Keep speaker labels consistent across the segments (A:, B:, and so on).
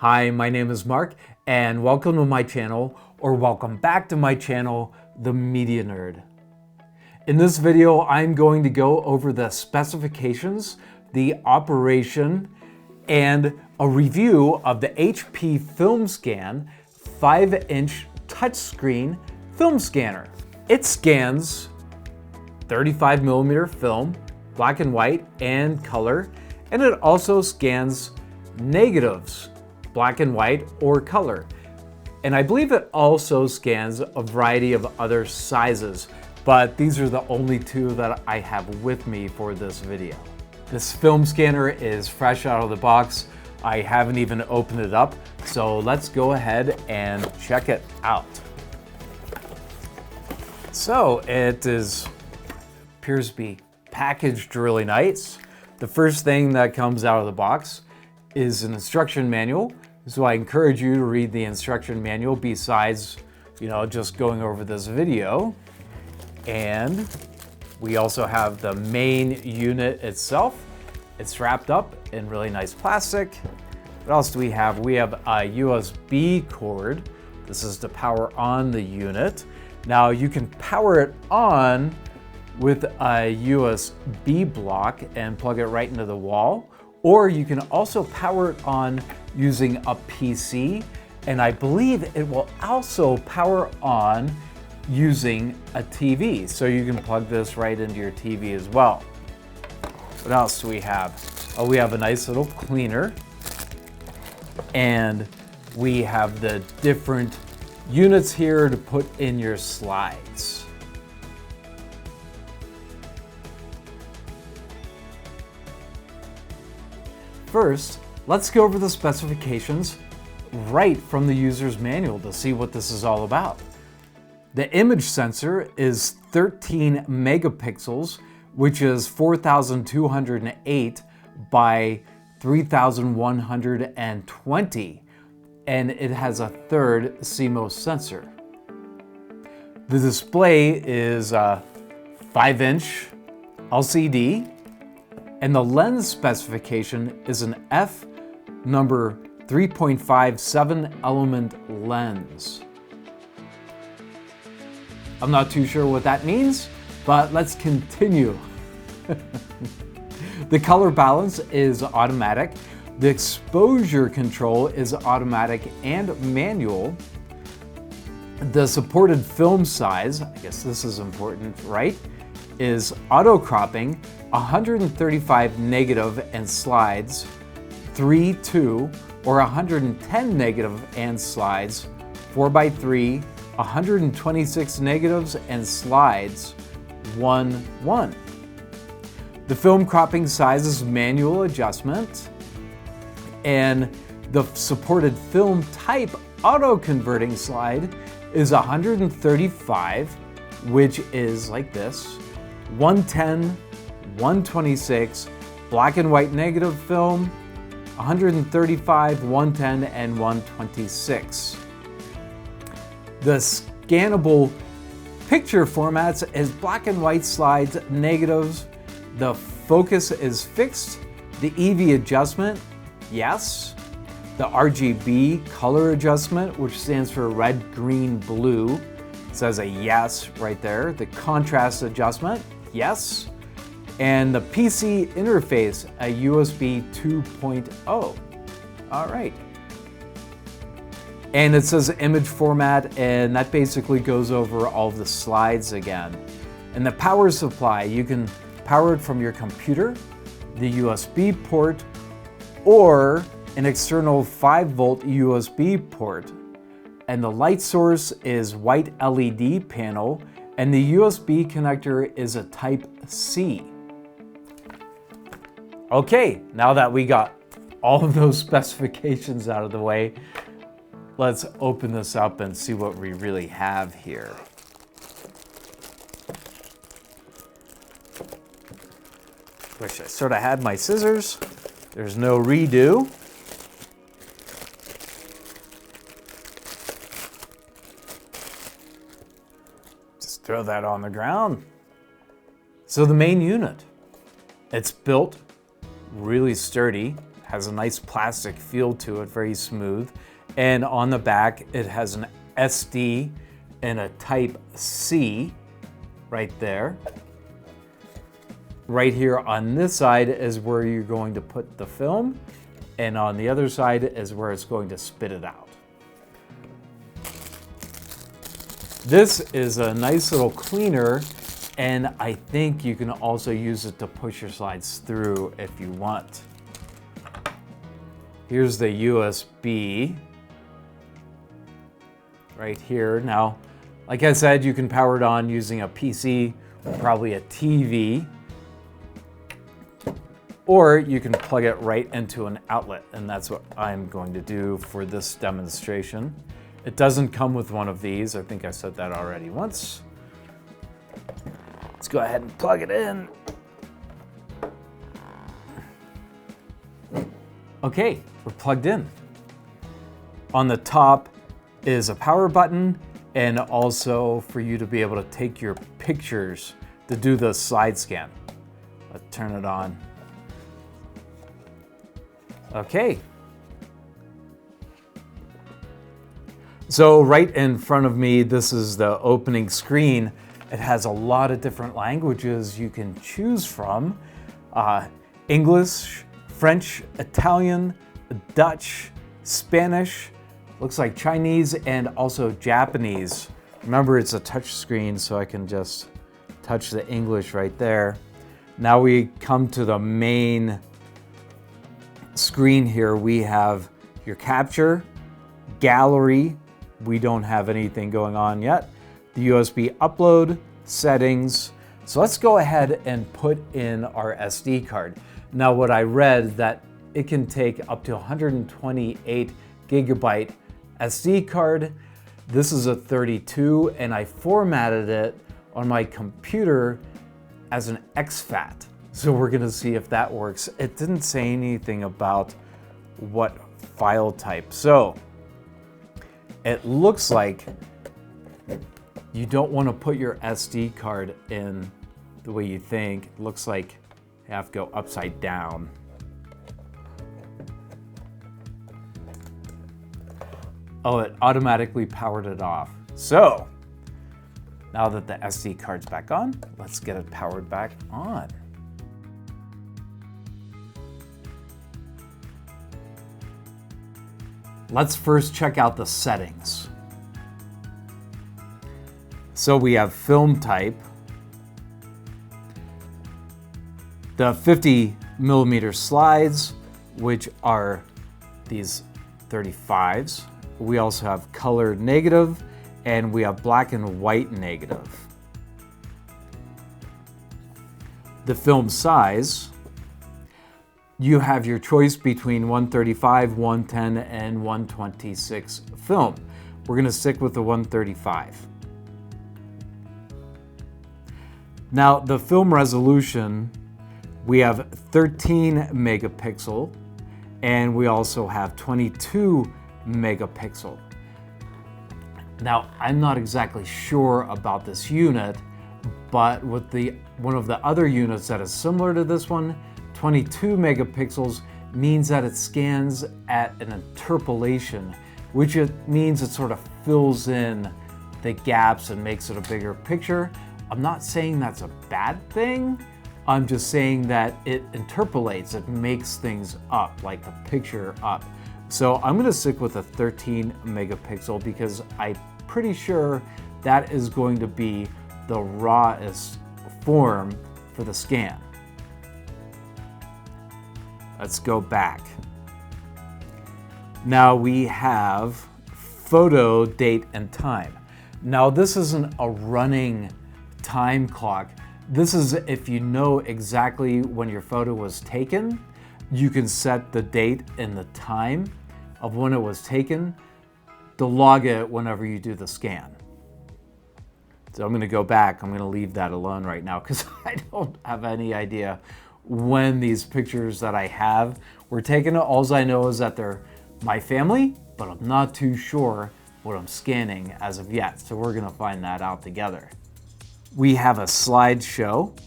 A: Hi, my name is Mark, and welcome to my channel, or welcome back to my channel, The Media Nerd. In this video, I'm going to go over the specifications, the operation, and a review of the HP FilmScan 5-inch touchscreen film scanner. It scans 35mm film, black and white, and color, and it also scans negatives, black and white or color. And I believe it also scans a variety of other sizes, but these are the only two that I have with me for this video. This film scanner is fresh out of the box. I haven't even opened it up, so let's go ahead and check it out. So it appears to be packaged really nice. The first thing that comes out of the box is an instruction manual. So I encourage you to read the instruction manual besides, just going over this video. And we also have the main unit itself. It's wrapped up in really nice plastic. What else do we have? We have a USB cord. This is to power on the unit. Now you can power it on with a USB block and plug it right into the wall, or you can also power it on using a PC, and I believe it will also power on using a TV, so you can plug this right into your TV as well. What else do we have? Oh, we have a nice little cleaner, and we have the different units here to put in your slides. First, let's go over the specifications right from the user's manual to see what this is all about. The image sensor is 13 megapixels, which is 4,208 by 3,120, and it has a third CMOS sensor. The display is a 5-inch LCD, and the lens specification is an f number 3.57 element lens. I'm not too sure what that means, but let's continue. The color balance is automatic. The exposure control is automatic and manual. The supported film size, I guess this is important, right, is auto cropping 135 negative and slides 3:2, or 110 negative and slides 4:3, 126 negatives and slides 1:1. The film cropping size is manual adjustment, and the supported film type auto converting slide is 135, which is like this: 110, 126, black and white negative film, 135, 110, and 126. The scannable picture formats is black and white slides, negatives. The focus is fixed. The EV adjustment, yes. The RGB color adjustment, which stands for red, green, blue, says a yes right there. The contrast adjustment, yes. And the PC interface, a USB 2.0. All right. And it says image format, and that basically goes over all of the slides again. And the power supply, you can power it from your computer, the USB port, or an external 5-volt USB port. And the light source is white LED panel, and the USB connector is a Type-C. Okay, now that we got all of those specifications out of the way, let's open this up and see what we really have here. Wish I sort of had my scissors. There's no redo. Just throw that on the ground. So the main unit, it's built really sturdy, has a nice plastic feel to it, very smooth. And on the back, it has an SD and a Type C right there. Right here on this side is where you're going to put the film, and on the other side is where it's going to spit it out. This is a nice little cleaner, and I think you can also use it to push your slides through if you want. Here's the USB right here. Now, like I said, you can power it on using a PC or probably a TV, or you can plug it right into an outlet, and that's what I'm going to do for this demonstration. It doesn't come with one of these. I think I said that already once. Let's go ahead and plug it in. Okay, we're plugged in. On the top is a power button, and also for you to be able to take your pictures to do the slide scan. Let's turn it on. Okay. So right in front of me, this is the opening screen. It has a lot of different languages you can choose from. English, French, Italian, Dutch, Spanish, looks like Chinese, and also Japanese. Remember, it's a touch screen, so I can just touch the English right there. Now we come to the main screen here. We have your capture, gallery. We don't have anything going on yet. The USB upload, settings. So let's go ahead and put in our SD card. Now what I read that it can take up to 128 gigabyte SD card. This is a 32, and I formatted it on my computer as an exFAT. So we're gonna see if that works. It didn't say anything about what file type. So it looks like you don't want to put your SD card in the way you think. It looks like you have to go upside down. Oh, it automatically powered it off. So now that the SD card's back on, let's get it powered back on. Let's first check out the settings. So we have film type, the 50mm slides, which are these 35s. We also have color negative, and we have black and white negative. The film size, you have your choice between 135, 110, and 126 film. We're gonna stick with the 135. Now, the film resolution, we have 13 megapixel, and we also have 22 megapixel. Now, I'm not exactly sure about this unit, but with one of the other units that is similar to this one, 22 megapixels means that it scans at an interpolation, which it means it sort of fills in the gaps and makes it a bigger picture. I'm not saying that's a bad thing. I'm just saying that it interpolates, it makes things up, like the picture up. So I'm gonna stick with a 13 megapixel because I'm pretty sure that is going to be the rawest form for the scan. Let's go back. Now we have photo, date, and time. Now this isn't a running time clock. This is if you know exactly when your photo was taken, you can set the date and the time of when it was taken to log it whenever you do the scan. So I'm gonna go back. I'm gonna leave that alone right now because I don't have any idea when these pictures that I have were taken. All I know is that they're my family, but I'm not too sure what I'm scanning as of yet. So we're gonna find that out together. We have a slideshow.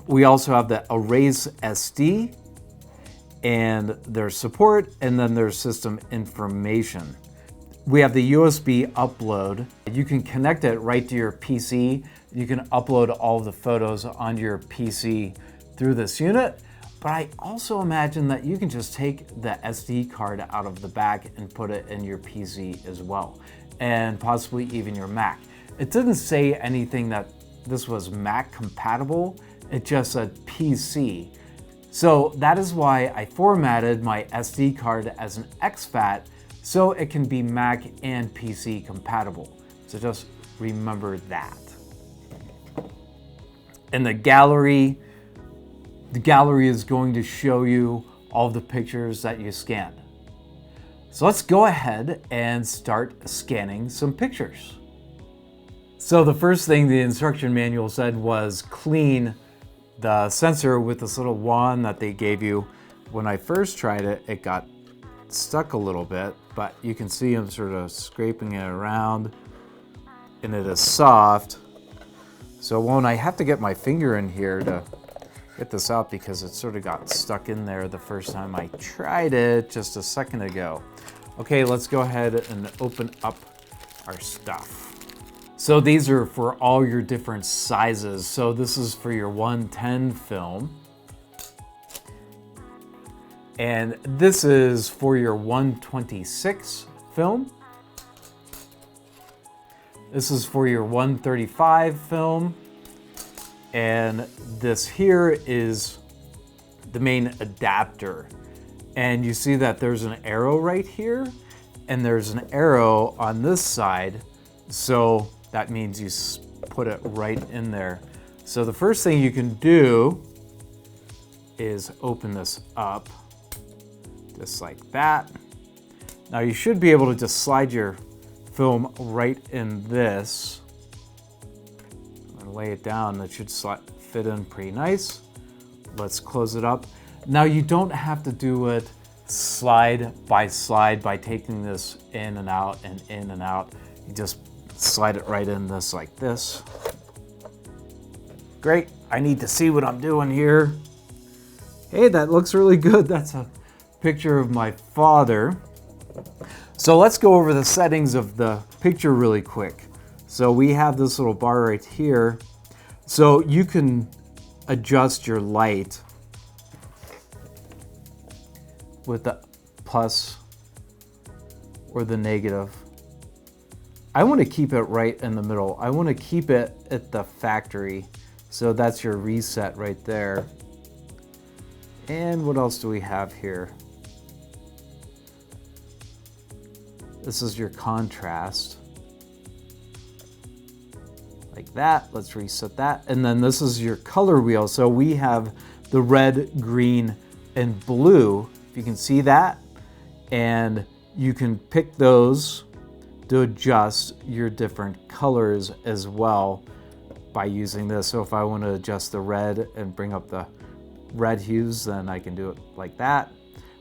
A: We also have the erase SD, and there's support, and then there's system information. We have the USB upload. You can connect it right to your PC. You can upload all of the photos onto your PC through this unit, but I also imagine that you can just take the SD card out of the back and put it in your PC as well, and possibly even your Mac. It didn't say anything that this was Mac compatible, it just said PC. So that is why I formatted my SD card as an exFAT so it can be Mac and PC compatible. So just remember that. And the gallery is going to show you all the pictures that you scanned. So let's go ahead and start scanning some pictures. So the first thing the instruction manual said was clean the sensor with this little wand that they gave you. When I first tried it, it got stuck a little bit, but you can see I'm sort of scraping it around and it is soft. So when I have to get my finger in here to get this out because it sort of got stuck in there the first time I tried it just a second ago. Okay, let's go ahead and open up our stuff. So these are for all your different sizes. So this is for your 110 film. And this is for your 126 film. This is for your 135 film. And this here is the main adapter. And you see that there's an arrow right here, and there's an arrow on this side. So that means you put it right in there. So the first thing you can do is open this up, just like that. Now you should be able to just slide your film right in this and lay it down. It should fit in pretty nice. Let's close it up. Now you don't have to do it slide by taking this in and out and in and out. You just slide it right in this like this. Great, I need to see what I'm doing here. Hey, that looks really good. That's a picture of my father. So let's go over the settings of the picture really quick. So we have this little bar right here. So you can adjust your light with the plus or the negative. I want to keep it right in the middle. I want to keep it at the factory. So that's your reset right there. And what else do we have here? This is your contrast. Like that. Let's reset that. And then this is your color wheel. So we have the red, green, and blue. If you can see that. And you can pick those to adjust your different colors as well by using this. So if I want to adjust the red and bring up the red hues, then I can do it like that.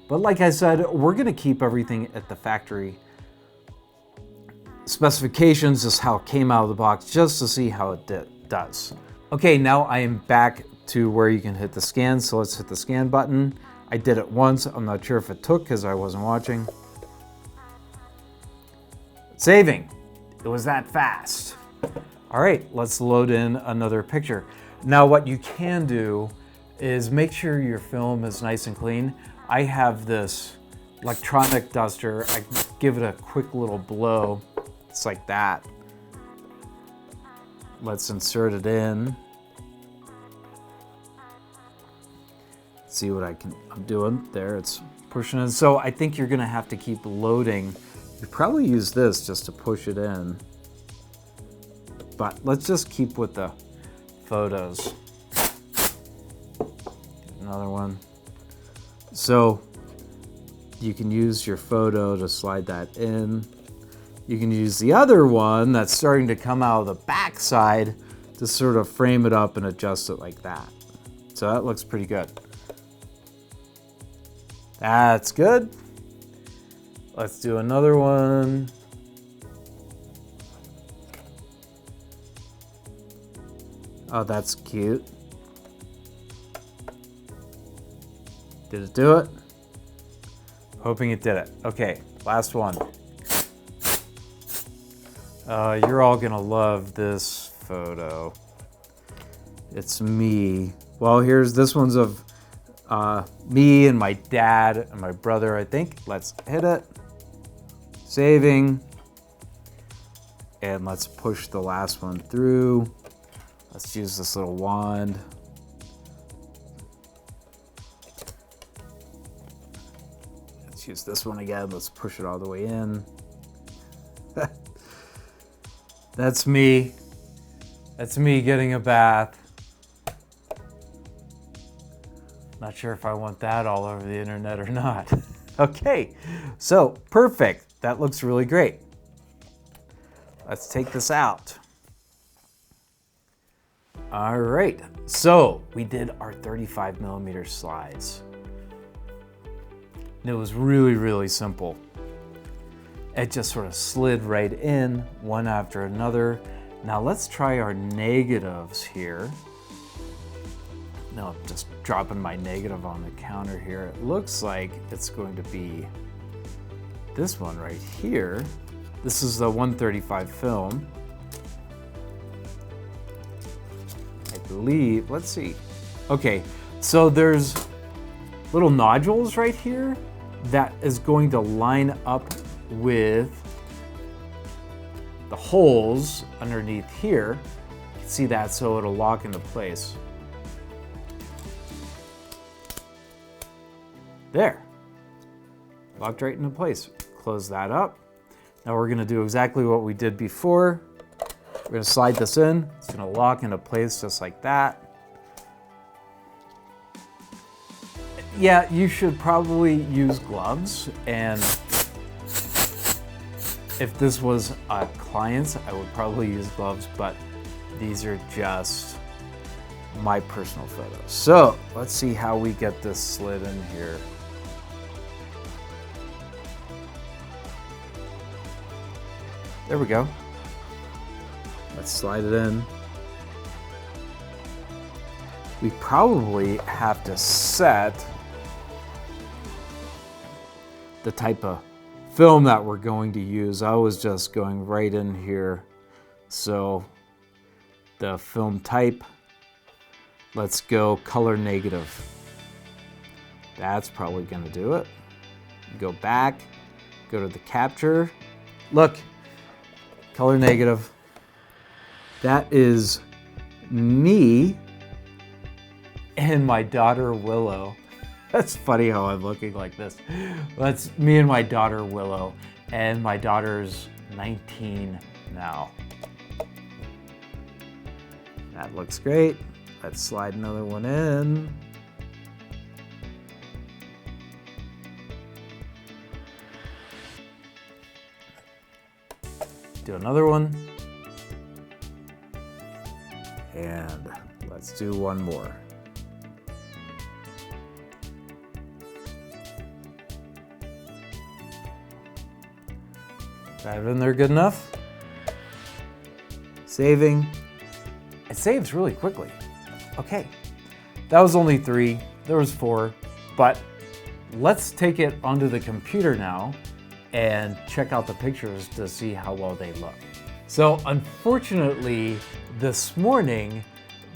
A: But like I said, we're going to keep everything at the factory specifications, is how it came out of the box, just to see how it does. Okay, now I am back to where you can hit the scan. So let's hit the scan button. I did it once. I'm not sure if it took because I wasn't watching. Saving. It was that fast. All right, let's load in another picture. Now what you can do is make sure your film is nice and clean. I have this electronic duster. I give it a quick little blow. It's like that. Let's insert it in. See what I'm doing there. It's pushing in. So I think you're gonna have to keep loading. You probably use this just to push it in. But let's just keep with the photos. Another one. So you can use your photo to slide that in. You can use the other one that's starting to come out of the back side to sort of frame it up and adjust it like that. So that looks pretty good. That's good. Let's do another one. Oh, that's cute. Did it do it? Hoping it did it. Okay, last one. You're all gonna love this photo. It's me. Well, this one's of me and my dad and my brother, I think. Let's hit it. Saving. And let's push the last one through. Let's use this little wand. Let's use this one again. Let's push it all the way in. That's me. That's me getting a bath. Not sure if I want that all over the internet or not. Okay, so perfect. That looks really great. Let's take this out. All right, so we did our 35mm slides. And it was really, really simple. It just sort of slid right in, one after another. Now let's try our negatives here. Now I'm just dropping my negative on the counter here. It looks like it's going to be this one right here. This is the 135 film. I believe, let's see. Okay, so there's little nodules right here that is going to line up with the holes underneath here. You can see that, so it'll lock into place. There, locked right into place. Close that up. Now we're gonna do exactly what we did before. We're gonna slide this in. It's gonna lock into place just like that. Yeah, you should probably use gloves, and if this was a client's, I would probably use gloves, but these are just my personal photos. So let's see how we get this slid in here. There we go. Let's slide it in. We probably have to set the type of film that we're going to use. I was just going right in here. So the film type, let's go color negative. That's probably gonna do it. Go back, go to the capture. Look, color negative. That is me and my daughter Willow. That's funny how I'm looking like this. That's me and my daughter Willow, and my daughter's 19 now. That looks great. Let's slide another one in. Do another one. And let's do one more. Dive in there good enough. Saving. It saves really quickly. Okay, that was only 3, there was 4, but let's take it onto the computer now and check out the pictures to see how well they look. So unfortunately, this morning,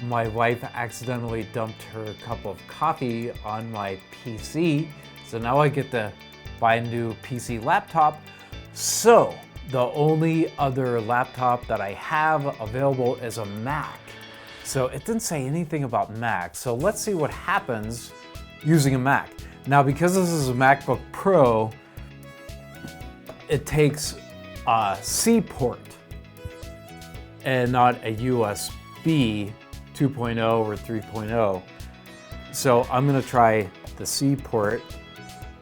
A: my wife accidentally dumped her cup of coffee on my PC. So now I get to buy a new PC laptop. So the only other laptop that I have available is a Mac. So it didn't say anything about Mac. So let's see what happens using a Mac. Now, because this is a MacBook Pro, it takes a C port and not a USB 2.0 or 3.0. So I'm gonna try the C port.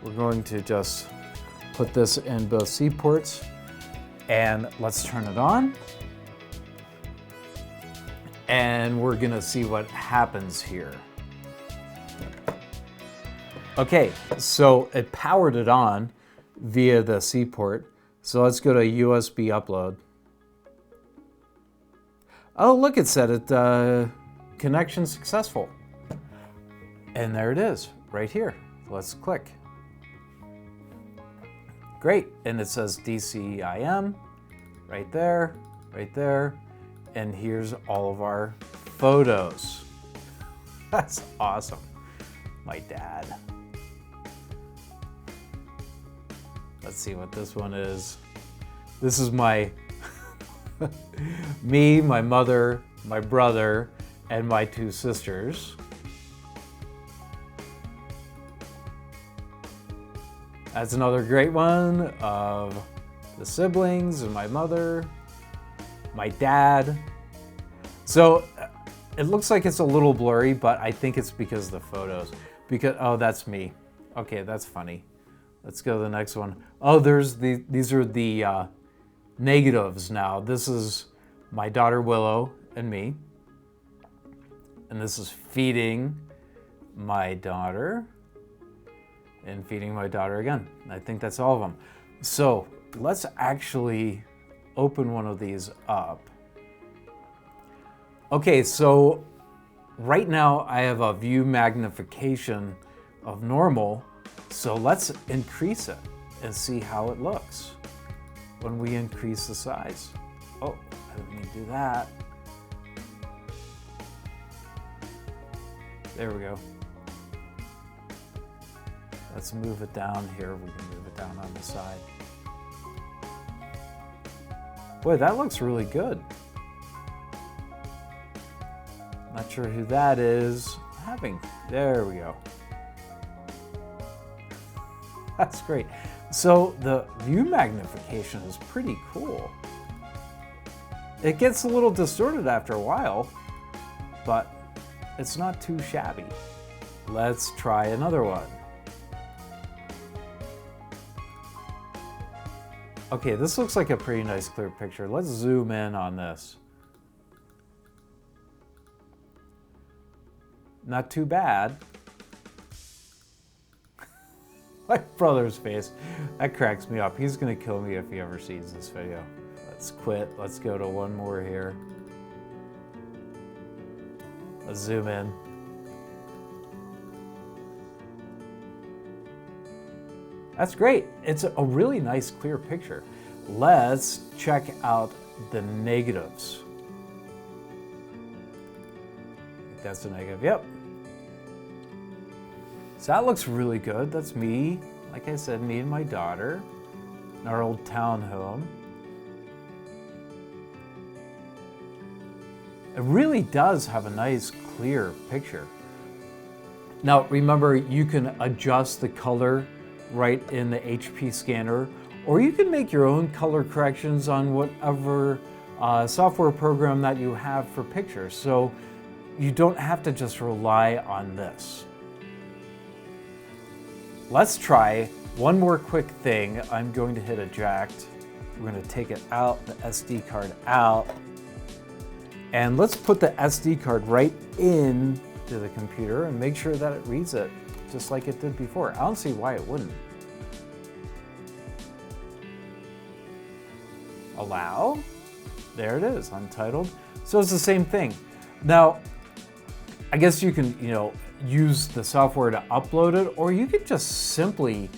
A: We're going to just put this in both C ports and let's turn it on. And we're gonna see what happens here. Okay, so it powered it on via the C port. So let's go to USB upload. Oh, look, it said it, connection successful. And there it is, right here. Let's click. Great, and it says DCIM right there, and here's all of our photos. That's awesome. My dad. Let's see what this one is. This is my me, my mother, my brother, and my 2 sisters. That's another great one of the siblings and my mother, my dad. So it looks like it's a little blurry, but I think it's because of the photos. Oh, that's me. Okay, that's funny. Let's go to the next one. Oh, these are the negatives now. This is my daughter Willow and me. And this is feeding my daughter and feeding my daughter again. I think that's all of them. So let's actually open one of these up. Okay, so right now I have a view magnification of normal. So let's increase it and see how it looks when we increase the size. Oh, I didn't mean to do that. There we go. Let's move it down here. We can move it down on the side. Boy, that looks really good. Not sure who that is. There we go. That's great. So the view magnification is pretty cool. It gets a little distorted after a while, but it's not too shabby. Let's try another one. Okay, this looks like a pretty nice clear picture. Let's zoom in on this. Not too bad. My brother's face, that cracks me up. He's gonna kill me if he ever sees this video. Let's quit. Let's go to one more here. Let's zoom in. That's great. It's a really nice clear picture. Let's check out the negatives. That's a negative, yep. So that looks really good. That's me, like I said, me and my daughter in our old townhome. It really does have a nice clear picture. Now remember, you can adjust the color right in the HP scanner, or you can make your own color corrections on whatever software program that you have for pictures. So you don't have to just rely on this. Let's try one more quick thing. I'm going to hit eject. We're going to take it out, the SD card out. And let's put the SD card right into the computer and make sure that it reads it just like it did before. I don't see why it wouldn't. Allow. There it is, untitled. So it's the same thing. Now, I guess you can, use the software to upload it, or you could just simply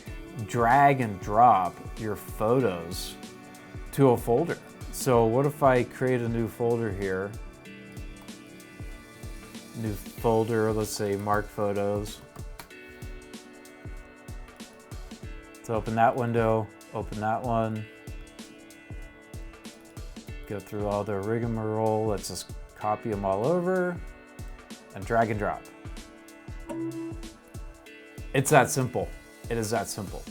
A: drag and drop your photos to a folder. So what if I create a new folder here? New folder, let's say marked photos. Let's open that window, open that one. Go through all the rigmarole. Let's just copy them all over and drag and drop. It's that simple. It is that simple.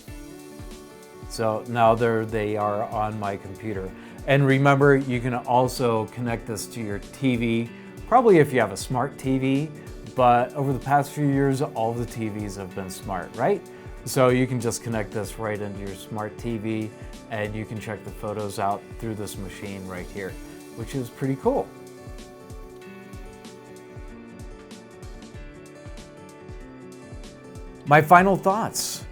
A: So now they are on my computer. And remember, you can also connect this to your TV, probably if you have a smart TV, but over the past few years, all the TVs have been smart, right? So you can just connect this right into your smart TV and you can check the photos out through this machine right here, which is pretty cool. My final thoughts.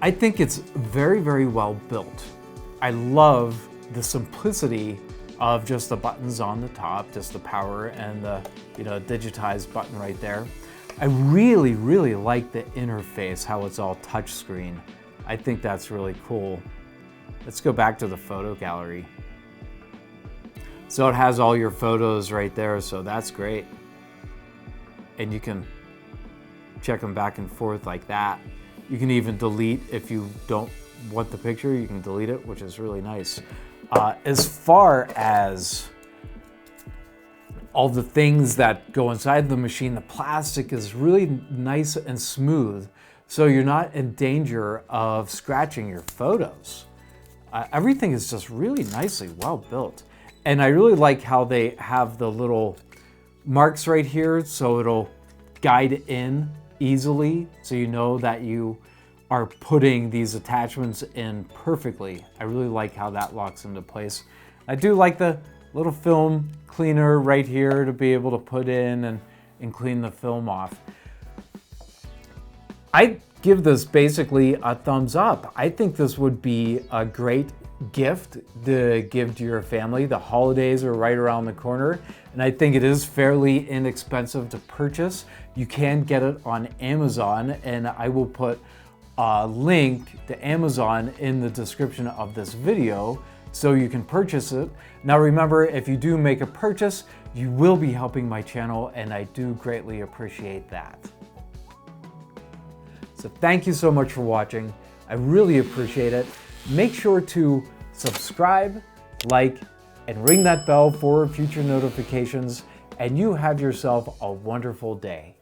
A: I think it's very, very well built. I love the simplicity of just the buttons on the top, just the power and the digitize button right there. I really, really like the interface, how it's all touchscreen. I think that's really cool. Let's go back to the photo gallery. So it has all your photos right there, so that's great. And you can check them back and forth like that. You can even delete if you don't want the picture, you can delete it, which is really nice. As far as all the things that go inside the machine, the plastic is really nice and smooth, so you're not in danger of scratching your photos. Everything is just really nicely well built. And I really like how they have the little marks right here, so it'll guide in easily, so you know that you are putting these attachments in perfectly. I really like how that locks into place. I do like the little film cleaner right here to be able to put in and clean the film off. I give this basically a thumbs up. I think this would be a great gift to give to your family. The holidays are right around the corner, and I think it is fairly inexpensive to purchase. You can get it on Amazon, and I will put a link to Amazon in the description of this video so you can purchase it. Now remember, if you do make a purchase, you will be helping my channel, and I do greatly appreciate that. So thank you so much for watching. I really appreciate it. Make sure to subscribe, like, and ring that bell for future notifications, and you have yourself a wonderful day.